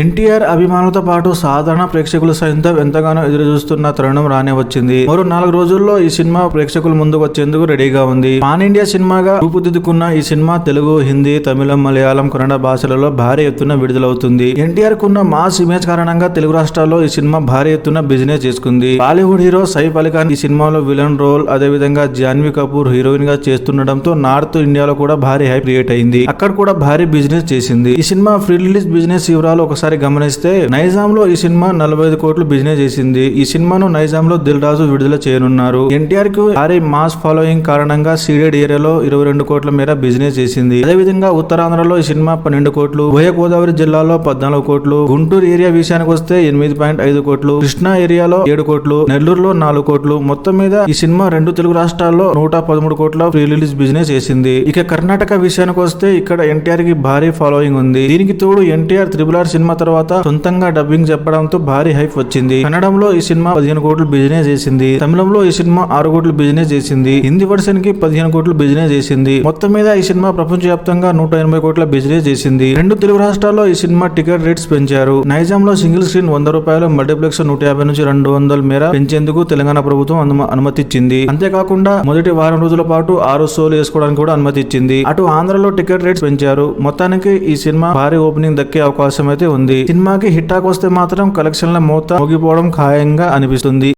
ఎన్టీఆర్ అభిమానులతో పాటు సాధారణ ప్రేక్షకులు సైతం ఎంతగానో ఎదురు చూస్తున్న తరుణం రానే వచ్చింది. మరో 4 రోజుల్లో ఈ సినిమా ప్రేక్షకుల ముందుకు వచ్చేందుకు రెడీగా ఉంది. పాన్ ఇండియా సినిమాగా రూపుదిద్దుకున్న ఈ సినిమా తెలుగు, హిందీ, తమిళం, మలయాళం, కన్నడ భాషలలో భారీ ఎత్తున విడుదలవుతుంది. ఎన్టీఆర్ కున్న మాస్ ఇమేజ్ కారణంగా తెలుగు రాష్ట్రాల్లో ఈ సినిమా భారీ ఎత్తున బిజినెస్ చేసుకుంది. బాలీవుడ్ హీరో సైఫ్ అలీ ఖాన్ ఈ సినిమాలో విలన్ రోల్, అదే విధంగా జాన్వీ కపూర్ హీరోయిన్ గా చేస్తుండటంతో నార్త్ ఇండియాలో కూడా భారీ హైప్ క్రియేట్ అయింది. అక్కడ కూడా భారీ బిజినెస్ చేసింది. ఈ సినిమా ప్రీ రిలీజ్ బిజినెస్ వివరాలు ఒకసారి గమనిస్తే నైజాంలో ఈ సినిమా 45 కోట్లు బిజినెస్ చేసింది. ఈ సినిమాను నైజాంలో దిల్ రాజు విడుదల చేయనున్నారు. ఎన్టీఆర్ కు భారీ మాస్ ఫాలోయింగ్ కారణంగా సీడెడ్ ఏరియాలో 22 కోట్ల మేర బిజినెస్ చేసింది. అదేవిధంగా ఉత్తరాంధ్రలో ఈ సినిమా 12 కోట్లు, ఉభయ గోదావరి జిల్లాలో 14 కోట్లు, గుంటూరు ఏరియా విషయానికి వస్తే 8.5 కోట్లు, కృష్ణా ఏరియాలో 7 కోట్లు, నెల్లూరులో 4 కోట్లు, మొత్తం మీద ఈ సినిమా 2 తెలుగు రాష్ట్రాల్లో 113 కోట్ల ప్రీ రిలీజ్ బిజినెస్ చేసింది. ఇక కర్ణాటక విషయానికి వస్తే ఇక్కడ ఎన్టీఆర్ కి భారీ ఫాలోయింగ్ ఉంది. దీనికి తోడు ఎన్టీఆర్ RRR సినిమా తర్వాత సొంతంగా డబ్బింగ్ చెప్పడంతో భారీ హైప్ వచ్చింది. కన్నడంలో ఈ సినిమా 15 కోట్లు బిజినెస్ చేసింది. తమిళంలో ఈ సినిమా 6 కోట్లు బిజినెస్ చేసింది. హిందీ వర్షన్ కి 15 కోట్లు బిజినెస్ చేసింది. మొత్తం మీద ఈ సినిమా ప్రపంచవ్యాప్తంగా 180 కోట్ల బిజినెస్ చేసింది. 2 తెలుగు రాష్ట్రాల్లో ఈ సినిమా టికెట్ రేట్స్ పెంచారు. నైజాంలో సింగిల్ స్క్రీన్ 100 రూపాయలు, మల్టీప్లెక్స్ 150 నుంచి 200 మేర పెంచేందుకు తెలంగాణ ప్రభుత్వం అనుమతి ఇచ్చింది. అంతేకాకుండా మొదటి వారం రోజుల పాటు 6 షోలు వేసుకోవడానికి కూడా అనుమతి ఇచ్చింది. అటు ఆంధ్రలో టికెట్ రేట్స్ పెంచారు. మొత్తానికి ఈ సినిమా భారీ ఓపెనింగ్ దక్కే అవకాశం అయితే ఉంది. సినిమాకి హిట్ టాక్ వస్తే మాత్రం కలెక్షన్ల మోత మోగిపోవడం ఖాయంగా అనిపిస్తుంది.